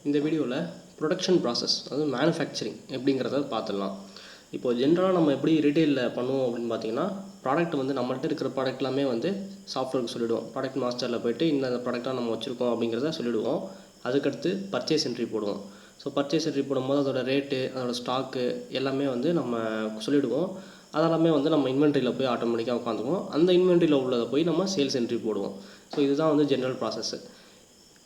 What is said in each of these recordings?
இந்த வீடியோவில் production process அதாவது மேனுஃபேக்சரிங் எப்படிங்கிறத பார்த்துடலாம். இப்போ ஜென்ரலாக நம்ம எப்படி ரீட்டெயிலில் பண்ணுவோம் அப்படின்னு பார்த்தீங்கன்னா, ப்ராடக்ட் வந்து நம்மள்ட்ட இருக்கிற ப்ராடக்ட் எல்லாமே வந்து சாஃப்ட்வேருக்கு சொல்லிவிடுவோம். ப்ராடக்ட் மாஸ்டரில் போய்ட்டு இந்த ப்ராடக்டாக நம்ம வச்சுருக்கோம் அப்படிங்கிறத சொல்லிவிடுவோம். அதுக்கடுத்து பர்ச்சேஸ் என்ட்ரி போடுவோம். ஸோ பர்ச்சேஸ் என்ட்ரி போடும்போது அதோட ரேட்டு, அதோட ஸ்டாக்கு எல்லாமே வந்து நம்ம சொல்லிவிடுவோம். அதெல்லாமே வந்து நம்ம இன்வென்ட்ரியில் போய் ஆட்டோமேட்டிக்காக உட்காந்துக்குவோம். அந்த இன்வென்ட்ரியில் உள்ளதை போய் நம்ம சேல்ஸ் என்ட்ரி போடுவோம். ஸோ இதுதான் வந்து ஜென்ரல் ப்ராசஸ்ஸு.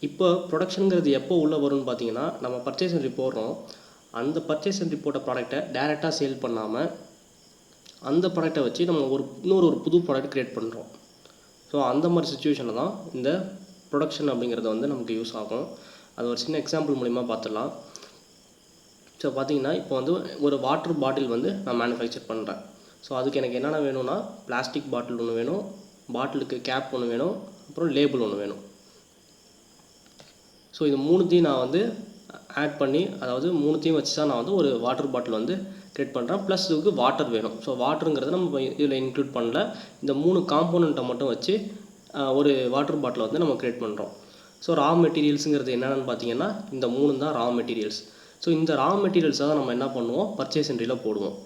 இப்போ ப்ரொடக்ஷனுங்கிறது எப்போ உள்ளே வரும்னு பார்த்தீங்கன்னா, நம்ம பர்ச்சேஸ் என்ட்ரி போடுறோம். அந்த பர்ச்சேஸ் என்ட்ரி போட்ட ப்ராடக்ட்டை டேரெக்டாக சேல் பண்ணாமல், அந்த ப்ராடக்ட்டை வச்சு நம்ம இன்னொரு புது ப்ராடக்ட் க்ரியேட் பண்ணுறோம். ஸோ அந்த மாதிரி சுச்சுவேஷனில் தான் இந்த ப்ரொடக்ஷன் அப்படிங்கிறது வந்து நமக்கு யூஸ் ஆகும். அது ஒரு சின்ன எக்ஸாம்பிள் மூலிமா பார்த்துடலாம். ஸோ பார்த்தீங்கன்னா, இப்போ வந்து ஒரு வாட்டர் பாட்டில் வந்து நான் மேனுஃபேக்சர் பண்ணுறேன். ஸோ அதுக்கு எனக்கு என்னென்ன வேணும்னா, பிளாஸ்டிக் பாட்டில் ஒன்று வேணும், பாட்டிலுக்கு கேப் ஒன்று வேணும், அப்புறம் லேபிள் ஒன்று வேணும். ஸோ இது மூணுத்தையும் நான் வந்து ஆட் பண்ணி, அதாவது மூணுத்தையும் வச்சு தான் நான் வந்து ஒரு வாட்டர் பாட்டில் வந்து க்ரியேட் பண்ணுறேன். ப்ளஸ் இதுக்கு வாட்டர் வேணும். ஸோ வாட்டருங்கிறத நம்ம இதில் இன்க்ளூட் பண்ணல. இந்த 3 காம்போனண்ட்டை மட்டும் வச்சு ஒரு வாட்டர் பாட்டிலை வந்து நம்ம க்ரியேட் பண்ணுறோம். ஸோ ரா மெட்டீரியல்ஸுங்கிறது என்னென்னு பார்த்தீங்கன்னா, இந்த 3 தான் ரா மெட்டீரியல்ஸ். ஸோ இந்த ரா மெட்டீரியல்ஸை தான் நம்ம என்ன பண்ணுவோம், பர்ச்சேஸ் என்ட்ரியில் போடுவோம்.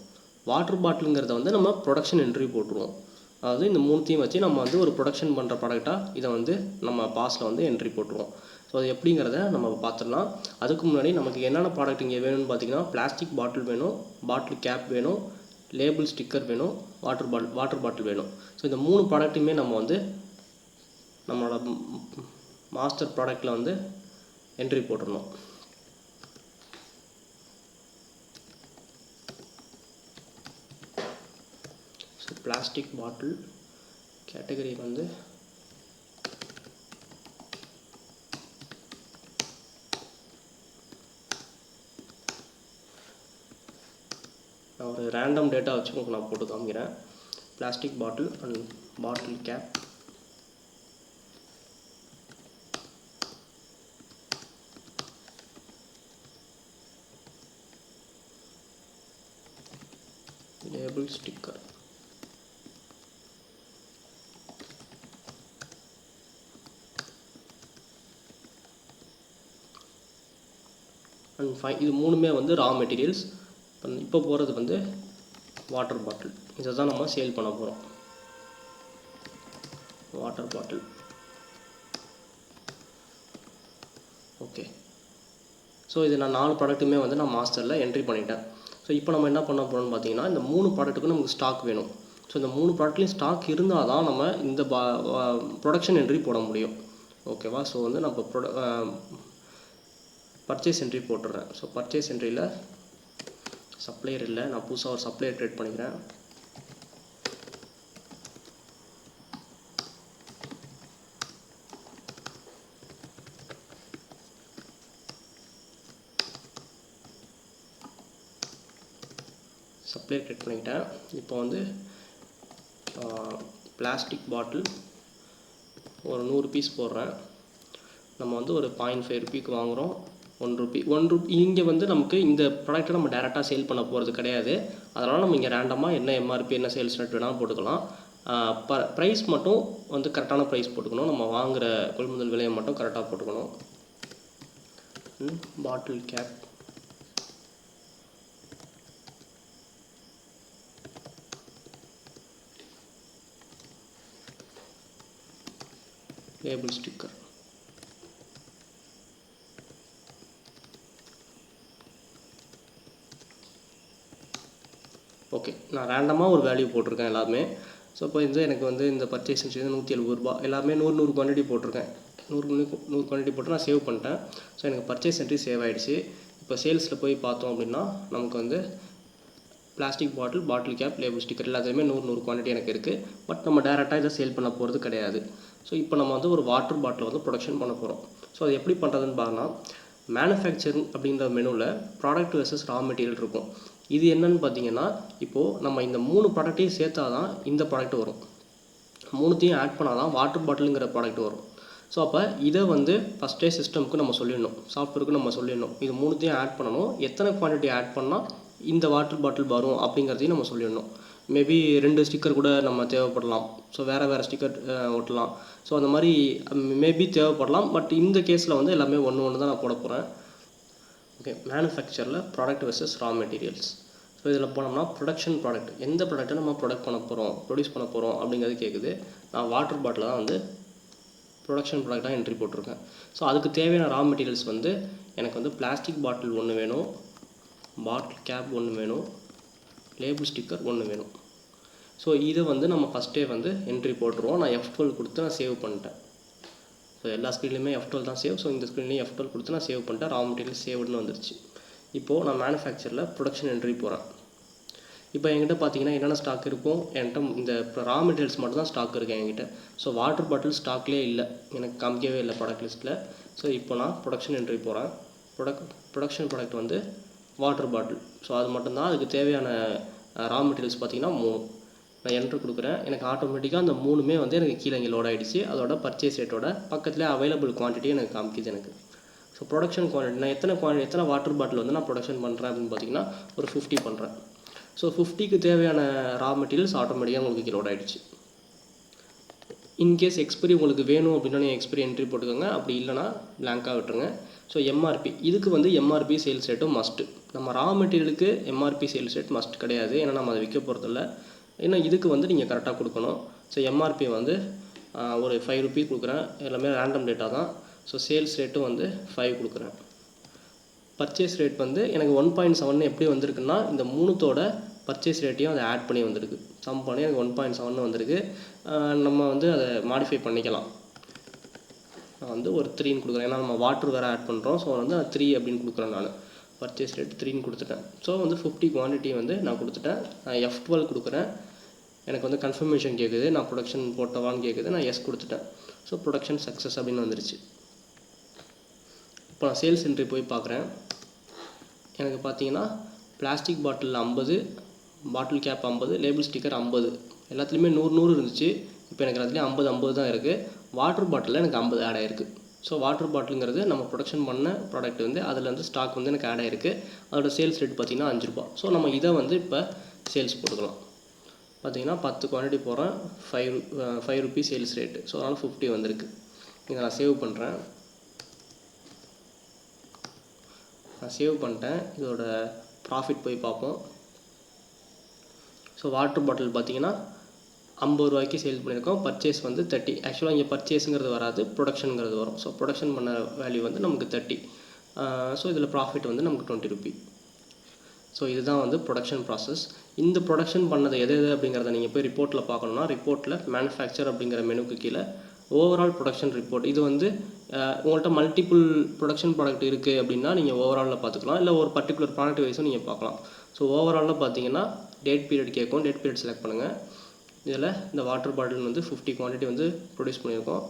வாட்டர் பாட்டிலுங்கிறத வந்து நம்ம ப்ரொடக்ஷன் என்ட்ரி போட்டுருவோம். அதாவது இந்த மூணுத்தையும் வச்சு நம்ம வந்து ஒரு ப்ரொடக்ஷன் பண்ணுற ப்ராடக்டாக இதை வந்து நம்ம பாஸில் வந்து என்ட்ரி போட்டுருவோம். ஸோ அது எப்படிங்கிறத நம்ம பார்த்துடலாம். அதுக்கு முன்னாடி நமக்கு என்னென்ன ப்ராடக்ட் இங்கே வேணும்னு பார்த்தீங்கன்னா, பிளாஸ்டிக் பாட்டில் வேணும், பாட்டில் கேப் வேணும், லேபிள் ஸ்டிக்கர் வேணும், வாட்டர் பாட்டில் வேணும். ஸோ இந்த 3 ப்ராடக்ட்டுமே நம்ம வந்து நம்மளோட மாஸ்டர் ப்ராடக்டில் வந்து என்ட்ரி போட்டுடணும். ஸோ பிளாஸ்டிக் பாட்டில் கேட்டகரி வந்து நான் ஒரு ரேண்டம் டேட்டா வச்சு உங்களுக்கு நான் போட்டு காமிக்கிறேன். Plastic bottle and bottle gap, label sticker, and இது மூணுமே வந்து ரா மெட்டீரியல்ஸ். இப்போ போகிறது வந்து வாட்டர் பாட்டில். இதை தான் நம்ம சேல் பண்ண போகிறோம். Water bottle. ஓகே. ஸோ இது நான் 4 ப்ராடக்ட்டுமே வந்து நான் மாஸ்டரில் என்ட்ரி பண்ணிட்டேன். ஸோ இப்போ நம்ம என்ன பண்ண போகிறோம்னு பார்த்தீங்கன்னா, இந்த 3 ப்ராடக்ட்டுக்கும் நமக்கு ஸ்டாக் வேணும். ஸோ இந்த 3 ப்ராடக்ட்லேயும் ஸ்டாக் இருந்தால் தான் நம்ம இந்த ப்ரொடக்ஷன் என்ட்ரி போட முடியும். ஓகேவா? ஸோ வந்து நம்ம பர்ச்சேஸ் என்ட்ரி போட்டுடுறேன். ஸோ பர்ச்சேஸ் என்ட்ரியில் சப்ளையர் இல்லை, நான் புதுசாக ஒரு சப்ளையர் க்ரியேட் பண்ணிக்கிறேன். சப்ளையர் க்ரியேட் பண்ணிக்கிட்டேன். இப்போ வந்து பிளாஸ்டிக் பாட்டில் ஒரு 100 பீஸ் போடுறேன். நம்ம வந்து ஒரு 0.5 ரூபிக்கு வாங்குகிறோம். 1 ரூபி. இங்கே வந்து நமக்கு இந்த ப்ராடக்ட்டை நம்ம டேரெக்டாக சேல் பண்ண போகிறது கிடையாது. அதனால் நம்ம இங்கே ரேண்டமாக என்ன எம்ஆர்பி, என்ன சேல்ஸ் ரேட் வேணாலும் போட்டுக்கலாம். ப்ரைஸ் மட்டும் வந்து கரெக்டான ப்ரைஸ் போட்டுக்கணும். நம்ம வாங்குகிற கொள்முதல் விலையை மட்டும் கரெக்டாக போட்டுக்கணும். பாட்டில் கேப், லேபிள் ஸ்டிக்கர், ஓகே. நான் ரேண்டமாக ஒரு வேல்யூ போட்டிருக்கேன் எல்லாமே. ஸோ இப்போ எனக்கு வந்து இந்த பர்ச்சேஸ் வந்து 170 ரூபா, எல்லாமே 100 குவான்டிட்டி போட்டிருக்கேன். 100 குவான்டிட்டி போட்டு நான் சேவ் பண்ணிட்டேன். ஸோ எனக்கு பர்ச்சேஸ் என்ட்ரி சேவ் ஆகிடுச்சு. இப்போ சேல்ஸில் போய் பார்த்தோம் அப்படின்னா நமக்கு வந்து பிளாஸ்டிக் பாட்டில், பாட்டில் கேப், லேபிள் ஸ்டிக்கர் எல்லாத்தையுமே 100 குவான்டிட்டி எனக்கு இருக்குது. பட் நம்ம டேரெக்டாக இதை சேல் பண்ண போகிறது கிடையாது. ஸோ இப்போ நம்ம வந்து ஒரு வாட்டர் பாட்டில் வந்து ப்ரொடக்ஷன் பண்ண போகிறோம். ஸோ அது எப்படி பண்ணுறதுன்னு பார்த்தோன்னா, மேனுஃபேக்சரிங் அப்படின்ற மெனுவில் ப்ராடக்ட் வெர்சஸ் ரா மெட்டீரியல் இருக்கும். இது என்னன்னு பார்த்தீங்கன்னா, இப்போது நம்ம இந்த 3 ப்ராடக்ட்டையும் சேர்த்தா தான் இந்த ப்ராடக்ட் வரும். 3த்தையும் ஆட் பண்ணால் தான் வாட்டர் பாட்டிலுங்கிற ப்ராடக்ட் வரும். ஸோ அப்போ இதை வந்து ஃபஸ்ட்டே சிஸ்டமுக்கு நம்ம சொல்லிடணும், சாஃப்ட்வேருக்கு நம்ம சொல்லிடணும். இது 3த்தையும் ஆட் பண்ணணும், எத்தனை குவான்டிட்டி ஆட் பண்ணால் இந்த வாட்டர் பாட்டில் வரும் அப்படிங்கிறதையும் நம்ம சொல்லிடணும். மேபி 2 ஸ்டிக்கர் கூட நம்ம தேவைப்படலாம். ஸோ வேறு ஸ்டிக்கர் ஒட்டலாம். ஸோ அந்த மாதிரி மேபி தேவைப்படலாம். பட் இந்த கேஸில் வந்து எல்லாமே ஒன்று தான் நான் போட போகிறேன். ஓகே, மேனுஃபேக்சரில் product versus raw materials. So இதில் போனோம்னா ப்ரொடக்ஷன் ப்ராடக்ட், எந்த ப்ராடக்ட்டை நம்ம ப்ரொடியூஸ் பண்ண போகிறோம் அப்படிங்கிறது கேட்குது. நான் வாட்டர் பாட்டில் தான் வந்து ப்ரொடக்ஷன் ப்ராடக்டாக என்ட்ரி போட்டிருக்கேன். ஸோ அதுக்கு தேவையான ரா மெட்டீரியல்ஸ் வந்து எனக்கு வந்து பிளாஸ்டிக் பாட்டில் ஒன்று வேணும், பாட்டில் கேப் ஒன்று வேணும், லேபிள் ஸ்டிக்கர் ஒன்று வேணும். ஸோ இதை வந்து நம்ம ஃபஸ்ட்டே வந்து என்ட்ரி போட்டுருவோம். நான் F12 கொடுத்து நான் சேவ் பண்ணிட்டேன். ஸோ எல்லா ஸ்க்ரீன்லையுமே F12 தான் சேவ். ஸோ இந்த ஸ்க்ரீன்லேயும் F12 கொடுத்து நான் சேவ் பண்ணிட்டேன். ரா மெட்டீரியல் சேவ்டுன்னு வந்துருச்சு. இப்போது நான் மேனுஃபேக்சரில் ப்ரொடக்ஷன் என்ட்ரி போகிறேன். இப்போ என்கிட்ட பார்த்தீங்கன்னா என்னென்ன ஸ்டாக் இருக்கும், என்கிட்ட இந்த ரா மெட்டீரியல்ஸ் மட்டும் தான் ஸ்டாக் இருக்குது என்கிட்ட. ஸோ வாட்டர் பாட்டில் ஸ்டாக்லேயே இல்லை, எனக்கு காமிக்கவே இல்லை ப்ராடக்ட் லிஸ்ட்டில். ஸோ இப்போ நான் ப்ரொடக்ஷன் என்ட்ரி போகிறேன். ப்ரொடக்ஷன் ப்ராடக்ட் வந்து வாட்டர் பாட்டில். ஸோ அது மட்டும்தான். அதுக்கு தேவையான ரா மெட்டீரியல்ஸ் பார்த்தீங்கன்னா 3. நான் என்ட்ரு கொடுக்குறேன். எனக்கு ஆட்டோமேட்டிக்காக அந்த 3மே வந்து எனக்கு கீழே இங்கே லோட் ஆகிடுச்சு. அதோட பர்ச்சேஸ் ரேட்டோட பக்கத்துலேயே அவைலபிள் குவான்டிட்டி எனக்கு காமிக்குது எனக்கு. ஸோ ப்ரொடக்ஷன் குவான்டிட்டி நான் எத்தனை வாட்டர் பாட்டில் வந்து நான் ப்ரொடக்ஷன் பண்ணுறேன் அப்படின்னு பார்த்தீங்கன்னா ஒரு 50 பண்ணுறேன். ஸோ 50க்கு தேவையான ரா மெட்டீரியல்ஸ் ஆட்டோமேட்டிக்காக உங்களுக்கு லோட் ஆகிடுச்சு. இன்கேஸ் எக்ஸ்பைரி உங்களுக்கு வேணும் அப்படின்னா நீங்கள் எக்ஸ்பைரி என்ட்ரி போட்டுக்கோங்க. அப்படி இல்லைனா பிளாங்காக விட்டுருங்க. ஸோ எம்ஆர்பி, இதுக்கு வந்து எம்ஆர்பி சேல்ஸ் ரேட்டும் மஸ்ட்டு. நம்ம ரா மெட்டீரியலுக்கு எம்ஆர்பி சேல்ஸ் ரேட் மஸ்ட் கிடையாது, ஏன்னா நம்ம அதை விற்க போகிறதில்ல. ஏன்னா இதுக்கு வந்து நீங்கள் கரெக்டாக கொடுக்கணும். ஸோ எம்ஆர்பி வந்து ஒரு 5 ரூபீ கொடுக்குறேன். எல்லாமே ரேண்டம் டேட்டா தான். ஸோ சேல்ஸ் ரேட்டும் வந்து 5 கொடுக்குறேன். பர்ச்சேஸ் ரேட் வந்து எனக்கு 1.7 எப்படி வந்திருக்குன்னா இந்த 3தோட பர்ச்சேஸ் ரேட்டையும் அதை ஆட் பண்ணி வந்திருக்கு. சம் பண்ணி எனக்கு 1.7 வந்திருக்கு. நம்ம வந்து அதை மாடிஃபை பண்ணிக்கலாம். நான் வந்து ஒரு 3ன்னு கொடுக்குறேன், ஏன்னா நம்ம வாட்டர் வேறு ஆட் பண்ணுறோம். ஸோ வந்து 3 அப்படின்னு கொடுக்குறேன். நான் பர்ச்சேஸ் ரேட் 3ன்னு கொடுத்துட்டேன். ஸோ வந்து 50 குவான்டிட்டி வந்து நான் கொடுத்துட்டேன். நான் F12 கொடுக்குறேன். எனக்கு வந்து கன்ஃபர்மேஷன் கேட்குது, நான் ப்ரொடக்ஷன் போட்டவான்னு கேட்குது. நான் எஸ் கொடுத்துட்டேன். ஸோ ப்ரொடக்ஷன் சக்ஸஸ் அப்படின்னு வந்துருச்சு. இப்போ நான் சேல்ஸ் என்ட்ரி போய் பார்க்குறேன். எனக்கு பார்த்தீங்கன்னா பிளாஸ்டிக் பாட்டில் 50, பாட்டில் கேப் 50, லேபிள் ஸ்டிக்கர் 50, எல்லாத்துலேயுமே 100 இருந்துச்சு. இப்போ எனக்கு அதுலேயும் 50 தான் இருக்குது. வாட்டர் பாட்டிலில் எனக்கு 50 ஆட் ஆகிருக்கு. ஸோ வாட்டர் பாட்டிலுங்கிறது நம்ம ப்ரொடக்ஷன் பண்ண ப்ராடக்ட் வந்து அதில் வந்து ஸ்டாக் வந்து எனக்கு ஆட் ஆகிருக்கு. அதோட சேல்ஸ் ரேட் பார்த்திங்கன்னா 5 ரூபா. ஸோ நம்ம இதை வந்து இப்போ சேல்ஸ் போட்டுக்கலாம். பார்த்திங்கன்னா 10 குவான்டிட்டி போகிறேன், 5 ரூபீ சேல்ஸ் ரேட்டு. ஸோ அதனால் 50 வந்திருக்கு. இதை நான் சேவ் பண்ணுறேன். நான் சேவ் பண்ணிட்டேன். இதோட ப்ராஃபிட் போய் பார்ப்போம். ஸோ வாட்டர் பாட்டில் பார்த்தீங்கன்னா 50 ரூபாய்க்கு சேல் பண்ணியிருக்கோம். பர்ச்சேஸ் வந்து 30. ஆக்சுவலாக இங்கே பர்ச்சேஸுங்கிறது வராது, ப்ரொடக்ஷனுங்கிறது வரும். ஸோ ப்ரொடக்ஷன் பண்ண வேல்யூ வந்து நமக்கு 30. ஸோ இதில் ப்ராஃபிட் வந்து நமக்கு 20 ரூபீ. ஸோ இதுதான் வந்து ப்ரொடக்ஷன் ப்ராசஸ். இந்த ப்ரொடக்ஷன் பண்ணது எது அப்படிங்கிறத நீங்கள் போய் ரிப்போர்ட்டில் பார்க்கணுன்னா, ரிப்போர்ட்டில் மேனுஃபேக்சர் அப்படிங்கிற மெனுக்கு கீழே ஓவரால் ப்ரொடக்ஷன் ரிப்போர்ட். இது வந்து உங்கள்கிட்ட மல்டிபிள் ப்ரொடக்ஷன் ப்ராடக்ட் இருக்குது அப்படின்னா நீங்கள் ஓவராலில் பார்த்துக்கலாம், இல்லை ஒரு பர்டிகுலர் ப்ராடக்ட் வைஸும் நீங்கள் பார்க்கலாம். ஸோ ஓவராலில் பார்த்தீங்கன்னா டேட் பீரியட் கேட்கும். டேட் பீரியட் செலக்ட் பண்ணுங்கள். இதில் இந்த வாட்டர் பாட்டில் வந்து 50 குவான்டிட்டி வந்து ப்ரொடியூஸ் பண்ணியிருக்கோம்.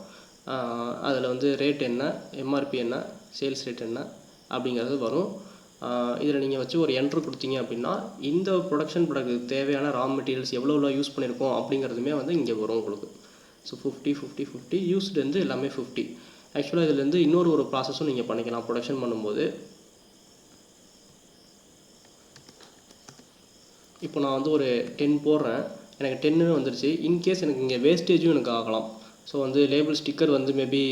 அதில் வந்து ரேட் என்ன, எம்ஆர்பி என்ன, சேல்ஸ் ரேட் என்ன அப்படிங்கிறது வரும். இதில் நீங்கள் வச்சு ஒரு என்ட்ரு கொடுத்தீங்க அப்படின்னா இந்த ப்ரொடக்ஷன் ப்ராடக்ட்டுக்கு தேவையான ரா மெட்டீரியல்ஸ் எவ்வளோ யூஸ் பண்ணியிருக்கோம் அப்படிங்கிறதுமே வந்து இங்கே வரும் உங்களுக்கு. ஸோ 50 யூஸ்டு வந்து எல்லாமே 50. ஆக்சுவலாக இதுலேருந்து இன்னொரு ப்ராசஸும் நீங்கள் பண்ணிக்கலாம் ப்ரொடக்ஷன் பண்ணும்போது. இப்போ நான் வந்து ஒரு 10 போடுறேன், எனக்கு 10 வந்துருச்சு. இன்கேஸ் எனக்கு இங்கே வேஸ்டேஜும் எனக்கு ஆகலாம். ஸோ வந்து லேபிள் ஸ்டிக்கர் வந்து மேபி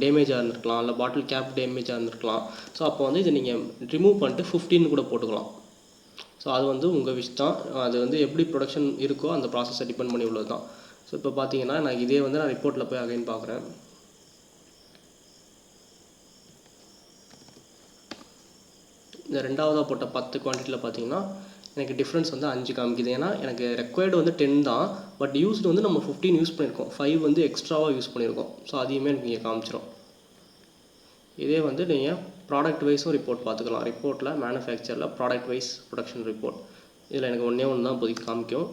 டேமேஜாக இருந்திருக்கலாம், இல்லை பாட்டில் கேப் டேமேஜாக இருந்திருக்கலாம். ஸோ அப்போ வந்து இதை நீங்கள் ரிமூவ் பண்ணிட்டு 15 கூட போட்டுக்கலாம். ஸோ அது வந்து உங்கள் விஷ் தான். அது வந்து எப்படி ப்ரொடக்ஷன் இருக்கோ அந்த ப்ராசஸை டிபெண்ட் பண்ணி உள்ளது தான். ஸோ இப்போ பார்த்தீங்கன்னா நான் இதே வந்து நான் ரிப்போர்ட்டில் போய் அகைன் பார்க்குறேன். இந்த ரெண்டாவதாக போட்ட 10 குவான்டிட்டியில் பார்த்தீங்கன்னா எனக்கு டிஃப்ரென்ஸ் வந்து 5 காமிக்குது. ஏன்னா எனக்கு ரெக்வயர்டு வந்து 10 தான், பட் யூஸ்டு வந்து நம்ம 15 யூஸ் பண்ணியிருக்கோம். 5 வந்து எக்ஸ்ட்ராவாக யூஸ் பண்ணியிருக்கோம். ஸோ அதையுமே எனக்கு இங்கே காமிச்சிடும். இதே வந்து நீங்கள் ப்ராடக்ட் வைஸும் ரிப்போர்ட் பார்த்துக்கலாம். ரிப்போர்ட்டில் மேனுஃபேக்சரில் ப்ராடக்ட் வைஸ் ப்ரொடக்ஷன் ரிப்போர்ட். இதில் எனக்கு ஒன்றே தான் இப்போதைக்கு காமிக்கும்.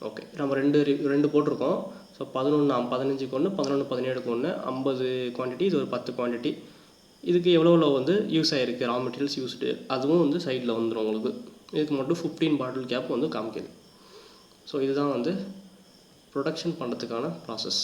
ஓகே, நம்ம ரெண்டு போட்டிருக்கோம். ஸோ 15க்கு 1, 11, 17க்கு 1, 50 குவான்டிட்டி, இது ஒரு 10 குவான்டிட்டி. இதுக்கு எவ்வளோ வந்து யூஸ் ஆகிருக்கு ரா மெட்டீரியல்ஸ் யூஸ்டு, அதுவும் வந்து சைடில் வந்துடும் உங்களுக்கு. இதுக்கு மட்டும் 15 பாட்டில் கேப் வந்து காமிக்குது. ஸோ இதுதான் வந்து ப்ரொடக்ஷன் பண்ணுறதுக்கான ப்ராசஸ்.